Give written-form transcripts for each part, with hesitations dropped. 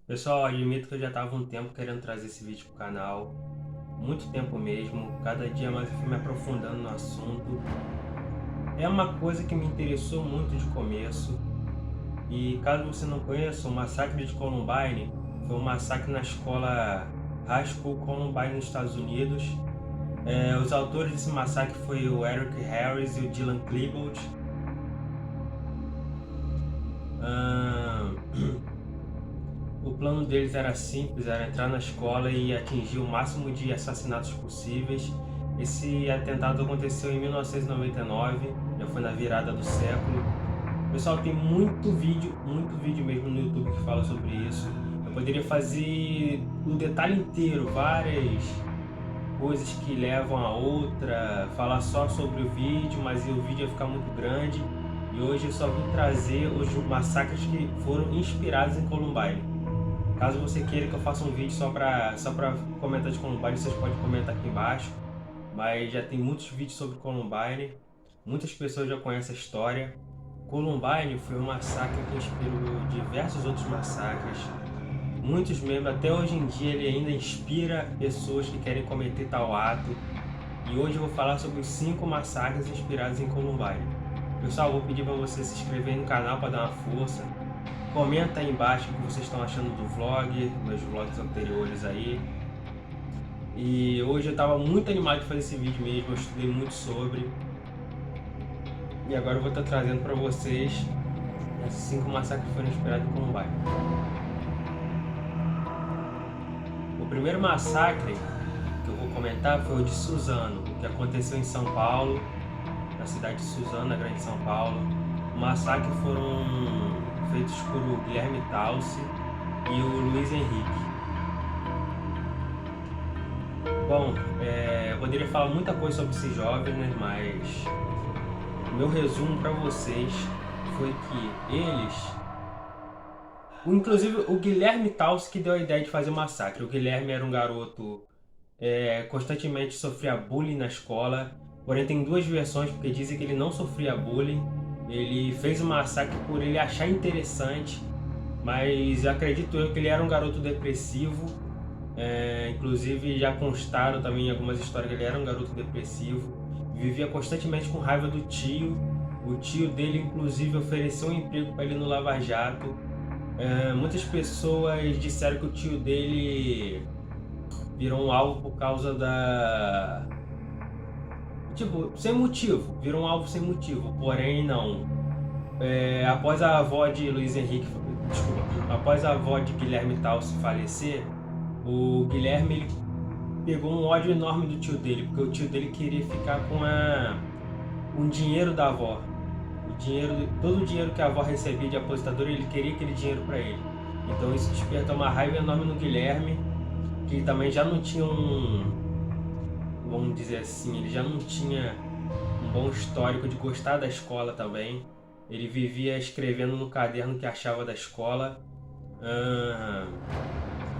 Pessoal, admito que eu já estava um tempo querendo trazer esse vídeo pro canal, muito tempo mesmo, cada dia mais eu fui me aprofundando no assunto. É uma coisa que me interessou muito de começo, e caso você não conheça, o massacre de Columbine foi um massacre na escola High School Columbine nos Estados Unidos. Os autores desse massacre foi o Eric Harris e o Dylan Klebold. Ahn, O plano deles era simples, era entrar na escola e atingir o máximo de assassinatos possíveis. Esse atentado aconteceu em 1999, já foi na virada do século. Pessoal, tem muito vídeo mesmo no YouTube que fala sobre isso. Eu poderia fazer o detalhe inteiro, várias coisas que levam a outra, falar só sobre o vídeo, mas o vídeo ia ficar muito grande. E hoje eu só vim trazer os massacres que foram inspirados em Columbine. Caso você queira que eu faça um vídeo só para comentar de Columbine, vocês podem comentar aqui embaixo. Mas já tem muitos vídeos sobre Columbine, muitas pessoas já conhecem a história. Columbine foi um massacre que inspirou diversos outros massacres. Muitos membros, até hoje em dia, ele ainda inspira pessoas que querem cometer tal ato. E hoje eu vou falar sobre os 5 massacres inspirados em Columbine. Pessoal, vou pedir para vocês se inscreverem no canal para dar uma força. Comenta aí embaixo o que vocês estão achando do vlog, meus vlogs anteriores aí. E hoje eu estava muito animado de fazer esse vídeo mesmo, eu estudei muito sobre. E agora eu vou estar trazendo para vocês esses 5 massacres que foram inspirados em Columbine. O primeiro massacre que eu vou comentar foi o de Suzano, que aconteceu em São Paulo, na cidade de Suzano, na Grande São Paulo. O massacre foram feitos por o Guilherme Taussig e o Luiz Henrique. Bom, eu poderia falar muita coisa sobre esses jovens, né? Mas o meu resumo para vocês foi que eles... Inclusive o Guilherme Taussig que deu a ideia de fazer o massacre. O Guilherme era um garoto constantemente sofria bullying na escola, porém tem 2 versões, porque dizem que ele não sofria bullying. Ele fez o massacre por ele achar interessante, mas acredito eu que ele era um garoto depressivo. Inclusive já constaram também em algumas histórias que ele era um garoto depressivo. Vivia constantemente com raiva do tio. O tio dele inclusive ofereceu um emprego para ele no Lava Jato. Muitas pessoas disseram que o tio dele virou um alvo por causa da... Tipo, sem motivo, virou um alvo sem motivo, porém não. Após a avó de Luiz Henrique, após a avó de Guilherme Taussig falecer, o Guilherme ele pegou um ódio enorme do tio dele, porque o tio dele queria ficar com um dinheiro da avó. Todo o dinheiro que a avó recebia de aposentador, ele queria aquele dinheiro para ele. Então isso despertou uma raiva enorme no Guilherme, que também já não tinha vamos dizer assim, ele já não tinha um bom histórico de gostar da escola também. Ele vivia escrevendo no caderno que achava da escola.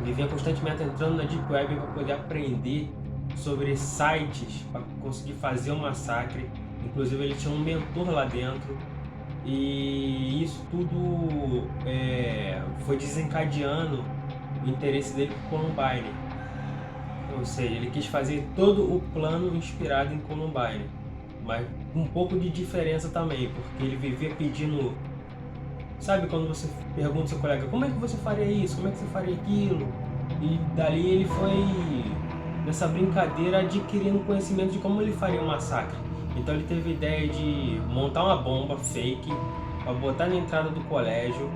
Vivia constantemente entrando na Deep Web para poder aprender sobre sites, para conseguir fazer um massacre. Inclusive ele tinha um mentor lá dentro. E isso tudo foi desencadeando o interesse dele por Columbine. Ou seja, ele quis fazer todo o plano inspirado em Columbine, mas com um pouco de diferença também, porque ele vivia pedindo... Sabe quando você pergunta ao seu colega, como é que você faria isso, como é que você faria aquilo? E dali ele foi, nessa brincadeira, adquirindo conhecimento de como ele faria um massacre. Então ele teve a ideia de montar uma bomba fake, para botar na entrada do colégio,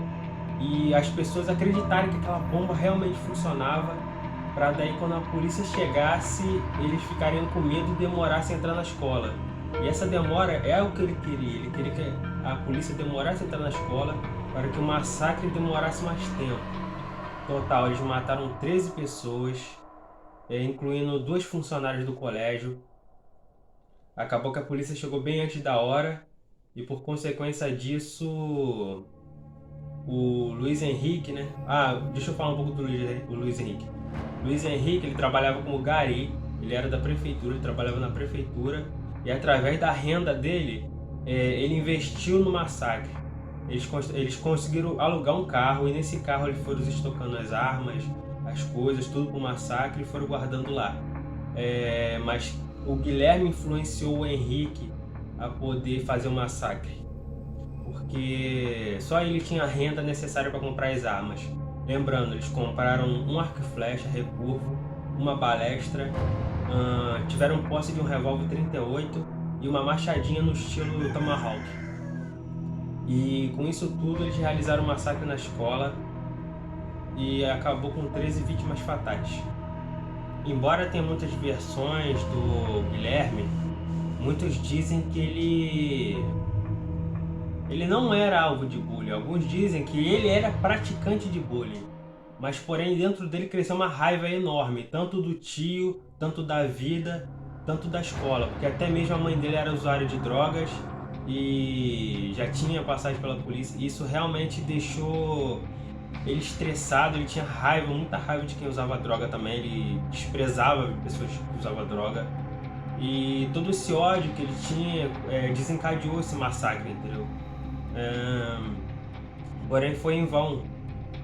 e as pessoas acreditarem que aquela bomba realmente funcionava, para daí quando a polícia chegasse, eles ficariam com medo e demorassem a entrar na escola. E essa demora é o que ele queria que a polícia demorasse a entrar na escola para que o massacre demorasse mais tempo. Total, eles mataram 13 pessoas, incluindo 2 funcionários do colégio. Acabou que a polícia chegou bem antes da hora e por consequência disso, o Luiz Henrique, né? Deixa eu falar um pouco do Luiz Henrique. Luiz Henrique, ele trabalhava como gari, ele era da prefeitura, ele trabalhava na prefeitura e através da renda dele, ele investiu no massacre. Eles conseguiram alugar um carro e nesse carro eles foram estocando as armas, as coisas, tudo para o massacre e foram guardando lá. Mas o Guilherme influenciou o Henrique a poder fazer o massacre, porque só ele tinha a renda necessária para comprar as armas. Lembrando, eles compraram um arco e flecha recurvo, uma balestra, tiveram posse de um revólver 38 e uma machadinha no estilo Tomahawk. E com isso tudo eles realizaram um massacre na escola e acabou com 13 vítimas fatais. Embora tenha muitas versões do Guilherme, muitos dizem que ele não era alvo de bullying. Alguns dizem que ele era praticante de bullying, mas porém dentro dele cresceu uma raiva enorme, tanto do tio, tanto da vida, tanto da escola, porque até mesmo a mãe dele era usuária de drogas e já tinha passagem pela polícia. E isso realmente deixou ele estressado, ele tinha raiva, muita raiva de quem usava droga também, ele desprezava pessoas que usavam droga. E todo esse ódio que ele tinha desencadeou esse massacre, entendeu? Porém foi em vão.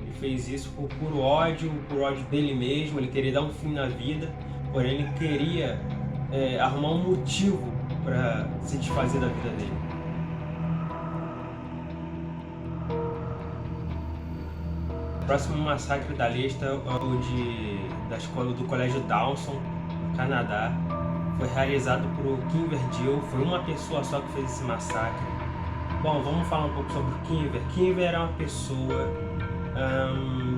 Ele fez isso por puro ódio dele mesmo, ele queria dar um fim na vida, porém ele queria arrumar um motivo para se desfazer da vida dele. O próximo massacre da lista é o da escola do Colégio Dawson, no Canadá. Foi realizado por Kimber Gill, foi uma pessoa só que fez esse massacre. Bom, vamos falar um pouco sobre o Kimber. Kimber era uma pessoa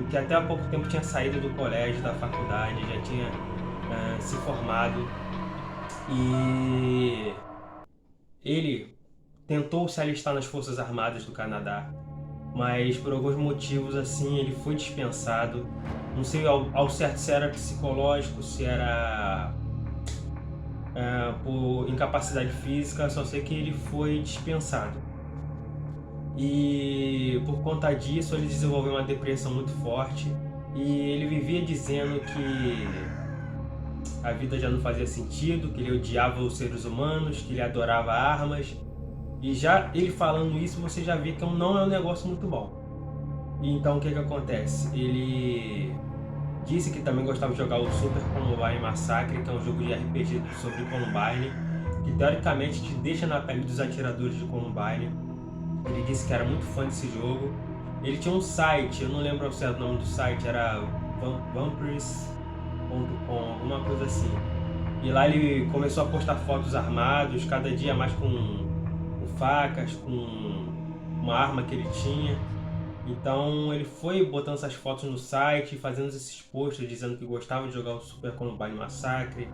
que até há pouco tempo tinha saído do colégio, da faculdade, já tinha se formado. E ele tentou se alistar nas Forças Armadas do Canadá, mas por alguns motivos assim ele foi dispensado. Não sei ao certo se era psicológico, se era por incapacidade física, só sei que ele foi dispensado. E por conta disso ele desenvolveu uma depressão muito forte e ele vivia dizendo que a vida já não fazia sentido, que ele odiava os seres humanos, que ele adorava armas. E já ele falando isso, você já vê que não é um negócio muito bom. E então o que acontece? Ele disse que também gostava de jogar o Super Columbine Massacre, que é um jogo de RPG sobre Columbine, que teoricamente te deixa na pele dos atiradores de Columbine. Ele disse que era muito fã desse jogo. Ele tinha um site, eu não lembro o certo nome do site, era vampires.com, alguma coisa assim. E lá ele começou a postar fotos armados, cada dia mais com facas, com uma arma que ele tinha. Então ele foi botando essas fotos no site, fazendo esses posts dizendo que gostava de jogar o Super Columbine Massacre,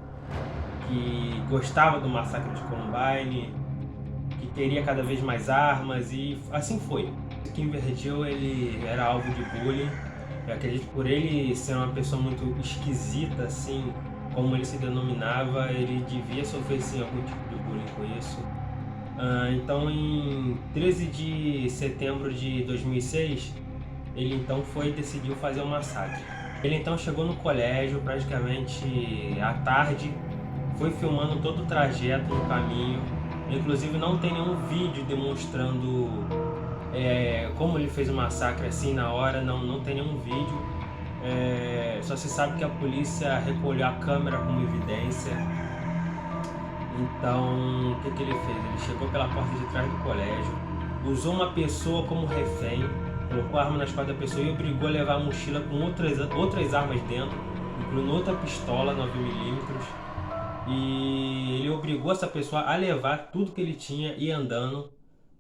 que gostava do Massacre de Columbine, que queria cada vez mais armas, e assim foi. Kimber Gill, ele era alvo de bullying. Eu acredito que por ele ser uma pessoa muito esquisita, assim, como ele se denominava, ele devia sofrer sim algum tipo de bullying com isso. Então em 13 de setembro de 2006, ele então decidiu fazer um massacre. Ele então chegou no colégio praticamente à tarde, foi filmando todo o trajeto no caminho. Inclusive não tem nenhum vídeo demonstrando como ele fez o massacre assim na hora, não tem nenhum vídeo. Só se sabe que a polícia recolheu a câmera como evidência. Então, o que ele fez? Ele chegou pela porta de trás do colégio, usou uma pessoa como refém, colocou a arma nas costas da pessoa e obrigou a levar a mochila com outras armas dentro, incluindo outra pistola 9mm. E ele obrigou essa pessoa a levar tudo que ele tinha e andando.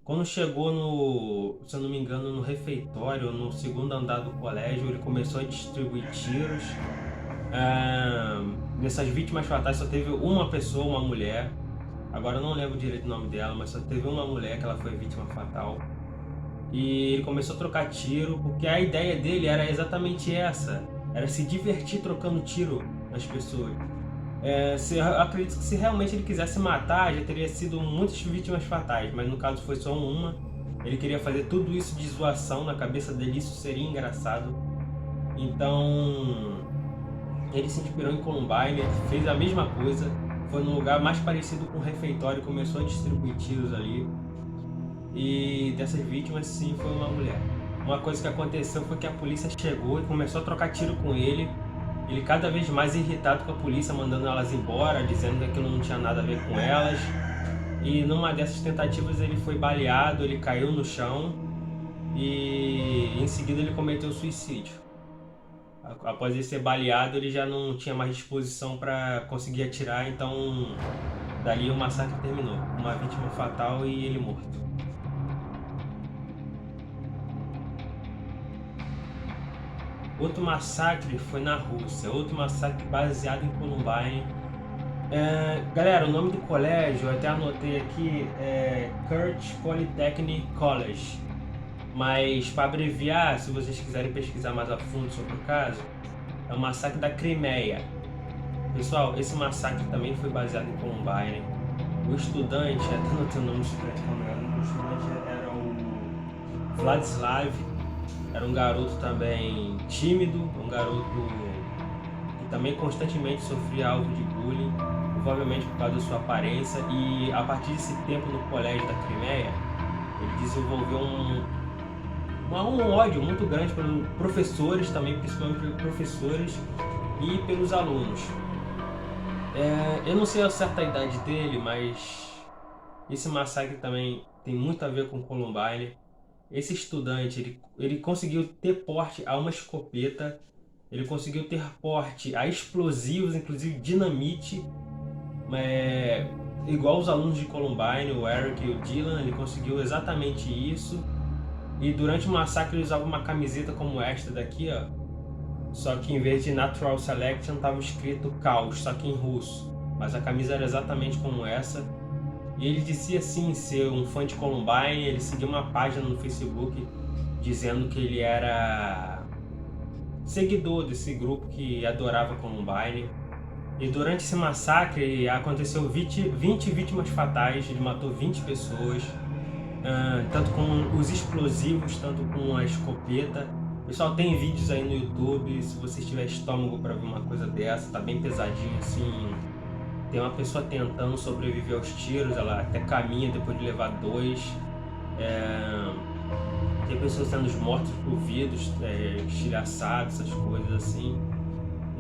Quando chegou se eu não me engano, no refeitório, no segundo andar do colégio, ele começou a distribuir tiros. Nessas vítimas fatais só teve uma pessoa, uma mulher. Agora eu não lembro direito o nome dela, mas só teve uma mulher que ela foi vítima fatal. E ele começou a trocar tiro, porque a ideia dele era exatamente essa. Era se divertir trocando tiro nas pessoas. Eu acredito que se realmente ele quisesse matar, já teria sido muitas vítimas fatais, mas no caso foi só uma. Ele queria fazer tudo isso de zoação, na cabeça dele isso seria engraçado. Então ele se inspirou em Columbine, fez a mesma coisa, foi num lugar mais parecido com um refeitório, começou a distribuir tiros ali. e dessas vítimas sim foi uma mulher. Uma coisa que aconteceu foi que a polícia chegou e começou a trocar tiro com ele cada vez mais irritado com a polícia, mandando elas embora, dizendo que aquilo não tinha nada a ver com elas. E numa dessas tentativas ele foi baleado, ele caiu no chão e em seguida ele cometeu suicídio. Após ele ser baleado, ele já não tinha mais disposição para conseguir atirar, então dali o massacre terminou. Uma vítima fatal e ele morto. Outro massacre foi na Rússia, outro massacre baseado em Columbine. Galera, o nome do colégio, eu até anotei aqui, é Kurt Polytechnic College. Mas para abreviar, se vocês quiserem pesquisar mais a fundo sobre o caso, é o massacre da Crimeia. Pessoal, esse massacre também foi baseado em Columbine. O estudante, até anotei o nome do estudante, o estudante era o Vladislav. Era um garoto também tímido, um garoto que também constantemente sofria alvo de bullying, provavelmente por causa da sua aparência, e a partir desse tempo no colégio da Crimeia, ele desenvolveu um ódio muito grande pelos professores, também principalmente pelos professores e pelos alunos. Eu não sei a certa idade dele, mas esse massacre também tem muito a ver com Columbine. Esse estudante, ele conseguiu ter porte a uma escopeta, ele conseguiu ter porte a explosivos, inclusive dinamite, igual os alunos de Columbine, o Eric e o Dylan, ele conseguiu exatamente isso. E durante o massacre ele usava uma camiseta como esta daqui, ó. Só que em vez de Natural Selection estava escrito Caos, só que em russo. Mas a camisa era exatamente como essa. E ele dizia sim ser um fã de Columbine, ele seguia uma página no Facebook dizendo que ele era seguidor desse grupo que adorava Columbine. E durante esse massacre aconteceu 20 vítimas fatais, ele matou 20 pessoas, tanto com os explosivos, tanto com a escopeta. Pessoal, tem vídeos aí no YouTube, se você tiver estômago para ver uma coisa dessa, tá bem pesadinho assim. Tem uma pessoa tentando sobreviver aos tiros, ela até caminha depois de levar 2. Tem pessoas sendo mortas por vidros, estilhaçados, essas coisas assim.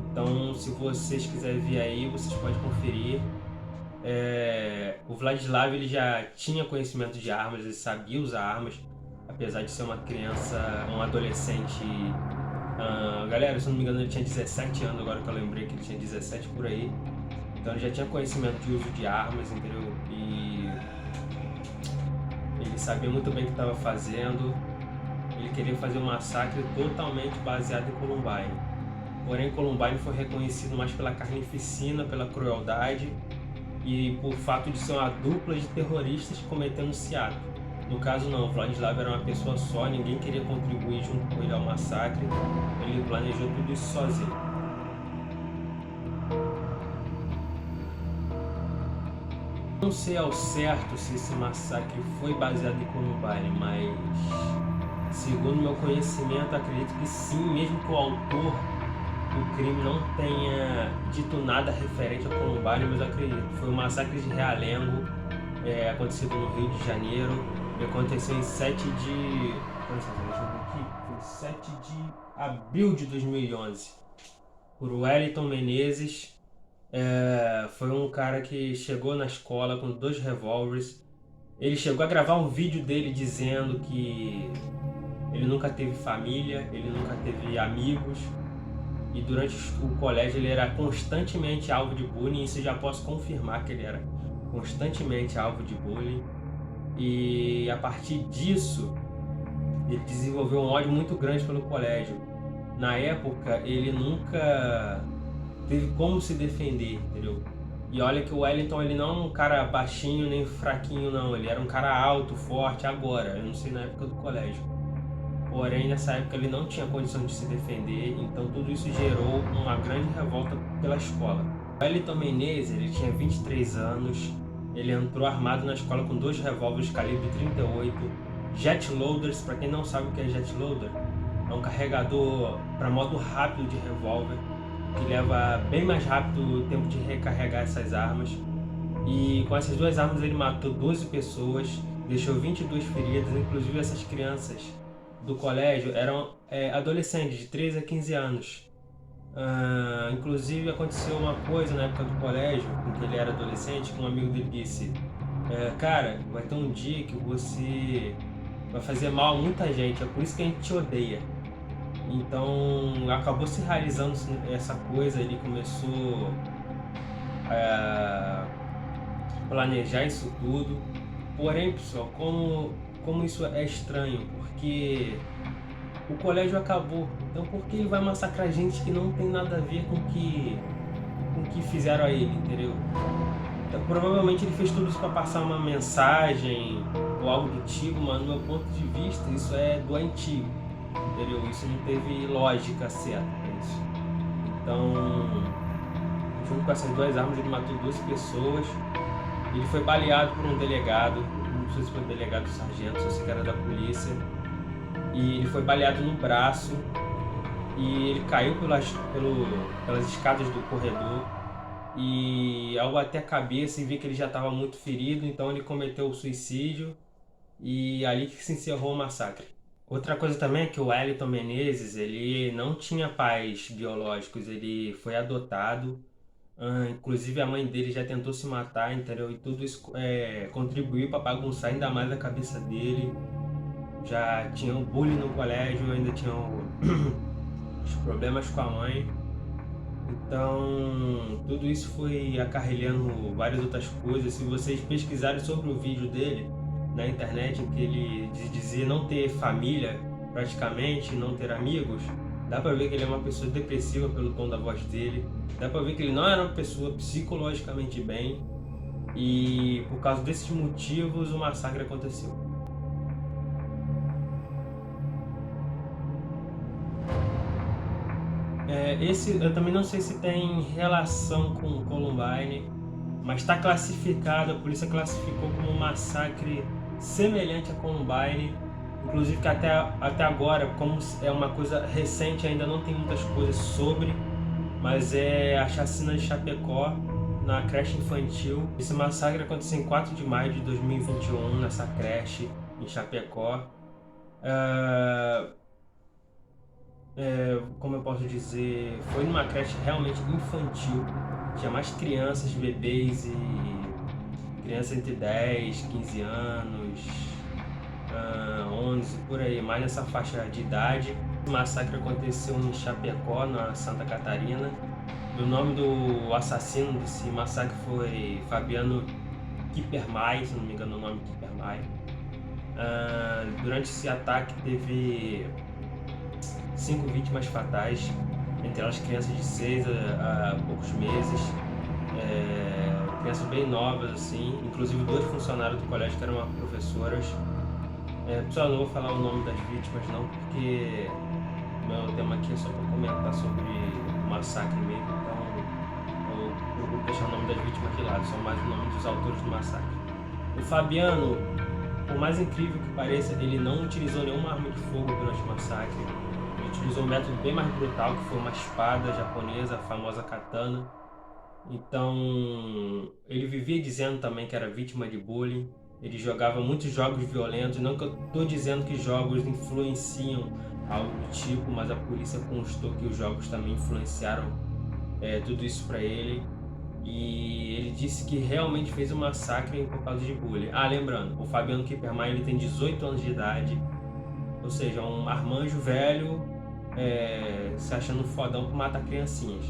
Então, se vocês quiserem ver aí, vocês podem conferir. O Vladislav ele já tinha conhecimento de armas, ele sabia usar armas, apesar de ser uma criança, um adolescente. Galera, se eu não me engano, ele tinha 17 anos, agora que eu lembrei que ele tinha 17 por aí. Então ele já tinha conhecimento de uso de armas, entendeu? E ele sabia muito bem o que estava fazendo. Ele queria fazer um massacre totalmente baseado em Columbine. Porém, Columbine foi reconhecido mais pela carnificina, pela crueldade e por fato de ser uma dupla de terroristas cometendo esse ato. No caso não, o Vladislav era uma pessoa só, ninguém queria contribuir junto com ele ao massacre. Ele planejou tudo isso sozinho. Não sei ao certo se esse massacre foi baseado em Columbine, mas segundo meu conhecimento, acredito que sim, mesmo que o autor do crime não tenha dito nada referente a Columbine, mas eu acredito. Foi um massacre de Realengo, acontecido no Rio de Janeiro, e aconteceu em 7 de abril de 2011, por Wellington Menezes. Foi um cara que chegou na escola com 2 revólveres. Ele chegou a gravar um vídeo dele dizendo que ele nunca teve família, ele nunca teve amigos, e durante o colégio ele era constantemente alvo de bullying. Isso eu já posso confirmar que ele era constantemente alvo de bullying, e a partir disso ele desenvolveu um ódio muito grande pelo colégio. Na época ele nunca teve como se defender, entendeu? E olha que o Wellington ele não é um cara baixinho nem fraquinho não, ele era um cara alto, forte agora, eu não sei na época do colégio. Porém, nessa época ele não tinha condição de se defender, então tudo isso gerou uma grande revolta pela escola. O Wellington Menezes, ele tinha 23 anos, ele entrou armado na escola com 2 revólveres calibre 38, jet loaders. Para quem não sabe o que é jet loader, é um carregador para modo rápido de revólver, que leva bem mais rápido o tempo de recarregar essas armas. E com essas 2 armas ele matou 12 pessoas deixou 22 feridas, inclusive essas crianças do colégio eram adolescentes de 13 a 15 anos. Inclusive aconteceu uma coisa na época do colégio, em que ele era adolescente, que um amigo dele disse: cara, vai ter um dia que você vai fazer mal a muita gente, é por isso que a gente te odeia. Então acabou se realizando essa coisa, ele começou a planejar isso tudo. Porém, pessoal, como isso é estranho, porque o colégio acabou, então por que ele vai massacrar gente que não tem nada a ver com o que fizeram a ele, entendeu? Então, provavelmente ele fez tudo isso para passar uma mensagem ou algo do tipo, mas no meu ponto de vista isso é doentio, entendeu? Isso não teve lógica certa pra isso. Então, junto com essas duas armas ele matou 12 pessoas. Ele foi baleado por um delegado, não sei se foi delegado ou sargento, só sei que era da polícia. E ele foi baleado no braço e ele caiu pelas escadas do corredor. E ao bater a cabeça e ver que ele já estava muito ferido, então ele cometeu o suicídio e ali que se encerrou o massacre. Outra coisa também é que o Wellington Menezes, ele não tinha pais biológicos, ele foi adotado. Inclusive a mãe dele já tentou se matar, entendeu? E tudo isso contribuiu para bagunçar ainda mais a cabeça dele. Já tinha o bullying no colégio, ainda tinha os problemas com a mãe. Então, tudo isso foi acarrelhando várias outras coisas. Se vocês pesquisarem sobre o vídeo dele na internet, em que ele dizia não ter família, praticamente, não ter amigos, dá pra ver que ele é uma pessoa depressiva pelo tom da voz dele. Dá pra ver que ele não era uma pessoa psicologicamente bem. E por causa desses motivos o massacre aconteceu. Esse eu também não sei se tem relação com Columbine, mas está classificado, a polícia classificou como um massacre semelhante a Columbine. Inclusive que até agora, como é uma coisa recente, ainda não tem muitas coisas sobre, mas é a chacina de Chapecó, na creche infantil. Esse massacre aconteceu em 4 de maio de 2021, nessa creche em Chapecó. Como eu posso dizer, foi numa creche realmente infantil. Tinha mais crianças, bebês e crianças entre 10, 15 anos, 11, por aí, mais nessa faixa de idade. O massacre aconteceu em Chapecó, na Santa Catarina. O nome do assassino desse massacre foi Fabiano Kippermay, se não me engano o nome é Kippermay. Durante esse ataque teve 5 vítimas fatais, entre elas crianças de 6 a poucos meses, crianças bem novas assim, inclusive 2 funcionários do colégio que eram professoras. Pessoal, não vou falar o nome das vítimas não, porque meu tema aqui é só para comentar sobre o massacre mesmo, então eu procuro deixar o nome das vítimas de lado, só mais o nome dos autores do massacre. O Fabiano, por mais incrível que pareça, ele não utilizou nenhuma arma de fogo durante o massacre. Ele utilizou um método bem mais brutal, que foi uma espada japonesa, a famosa katana. Então, ele vivia dizendo também que era vítima de bullying. Ele jogava muitos jogos violentos, não que eu estou dizendo que jogos influenciam algo do tipo, mas a polícia constou que os jogos também influenciaram tudo isso para ele. E ele disse que realmente fez um massacre por causa de bullying. Lembrando, o Fabiano Kippermay, ele tem 18 anos de idade, ou seja, um marmanjo velho se achando fodão por matar criancinhas.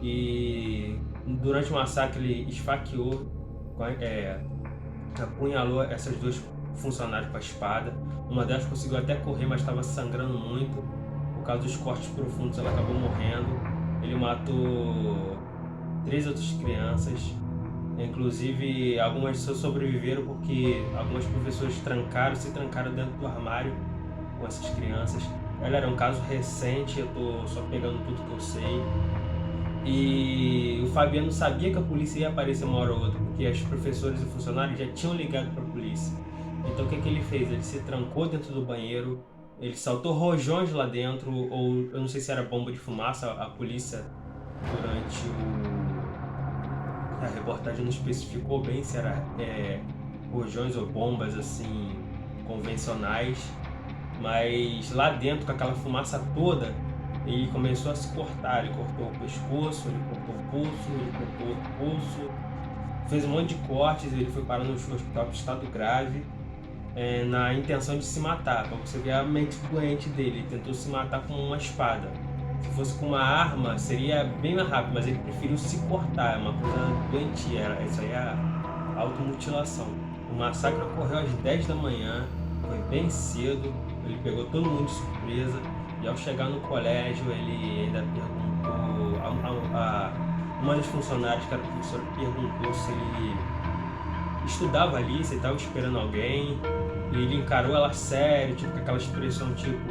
E durante o massacre ele esfaqueou, apunhalou essas 2 funcionários com a espada. Uma delas conseguiu até correr, mas estava sangrando muito. Por causa dos cortes profundos ela acabou morrendo. Ele matou 3 outras crianças. Inclusive algumas só sobreviveram porque algumas professoras se trancaram dentro do armário com essas crianças. Era um caso recente, eu tô só pegando tudo que eu sei. E o Fabiano sabia que a polícia ia aparecer uma hora ou outra, porque as professoras e funcionários já tinham ligado para a polícia. Então o que ele fez? Ele se trancou dentro do banheiro, ele saltou rojões lá dentro, ou eu não sei se era bomba de fumaça, a polícia durante a reportagem não especificou bem se era rojões ou bombas assim convencionais, mas lá dentro, com aquela fumaça toda, ele começou a se cortar. Ele cortou o pescoço, ele cortou o pulso, ele cortou o pulso, fez um monte de cortes. Ele foi parar no hospital de estado grave, na intenção de se matar. Para você ver a mente doente dele, ele tentou se matar com uma espada. Se fosse com uma arma, seria bem mais rápido, mas ele preferiu se cortar. É uma coisa doentia, isso aí é automutilação. O massacre ocorreu às 10 da manhã, foi bem cedo, ele pegou todo mundo de surpresa, e ao chegar no colégio ele ainda perguntou, uma das funcionárias, que era professora, perguntou se ele estudava ali, se ele estava esperando alguém, e ele encarou ela sério, tipo, com aquela expressão tipo: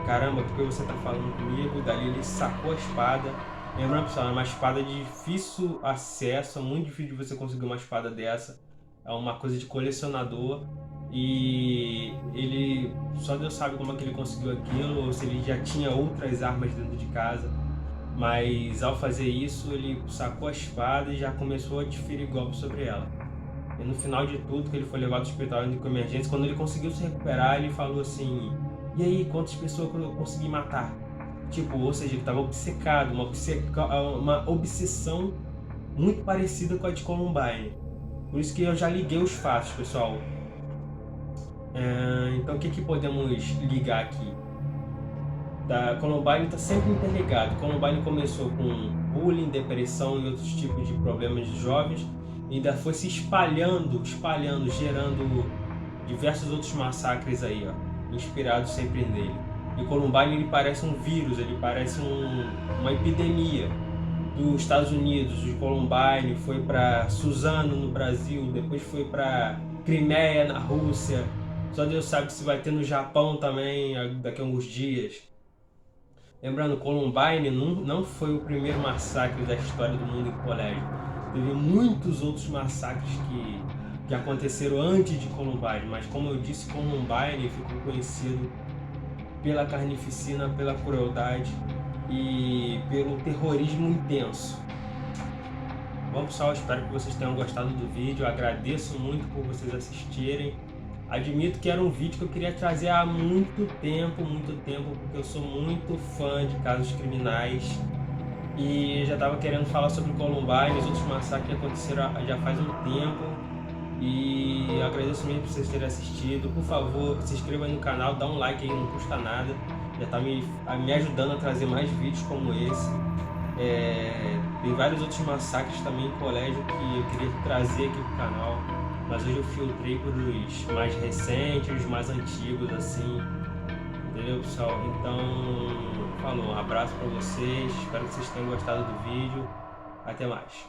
caramba, por que você tá falando comigo? Dali ele sacou a espada. Lembrando, pessoal, é uma espada de difícil acesso, é muito difícil de você conseguir uma espada dessa. É uma coisa de colecionador. E ele, só Deus sabe como é que ele conseguiu aquilo, ou se ele já tinha outras armas dentro de casa. Mas ao fazer isso, ele sacou a espada e já começou a desferir golpes sobre ela. E no final de tudo, que ele foi levado ao hospital de emergência, quando ele conseguiu se recuperar, ele falou assim: e aí, quantas pessoas eu consegui matar? Tipo, ou seja, ele estava obcecado, uma obsessão muito parecida com a de Columbine. Por isso que eu já liguei os fatos, pessoal. Então o que podemos ligar aqui? Columbine está sempre interligado. Columbine começou com bullying, depressão e outros tipos de problemas de jovens, e ainda foi se espalhando, gerando diversos outros massacres aí, ó, inspirados sempre nele. E Columbine, ele parece um vírus, ele parece uma epidemia dos Estados Unidos. De Columbine foi para Suzano no Brasil, depois foi para Crimeia na Rússia. Só Deus sabe se vai ter no Japão também daqui a alguns dias. Lembrando, Columbine não foi o primeiro massacre da história do mundo em colégio. Teve muitos outros massacres que aconteceram antes de Columbine, mas como eu disse, Columbine ficou conhecido pela carnificina, pela crueldade e pelo terrorismo intenso. Bom, pessoal, espero que vocês tenham gostado do vídeo. Eu agradeço muito por vocês assistirem. Admito que era um vídeo que eu queria trazer há muito tempo, porque eu sou muito fã de casos criminais e já estava querendo falar sobre Columbine, os outros massacres que aconteceram já faz um tempo. E eu agradeço muito por vocês terem assistido. Por favor, se inscreva aí no canal, dá um like aí, não custa nada. Já está me ajudando a trazer mais vídeos como esse. Tem vários outros massacres também em colégio que eu queria trazer aqui pro canal, mas hoje eu filtrei por os mais recentes, os mais antigos, assim. Entendeu, pessoal? Então, falou, um abraço para vocês, espero que vocês tenham gostado do vídeo. Até mais.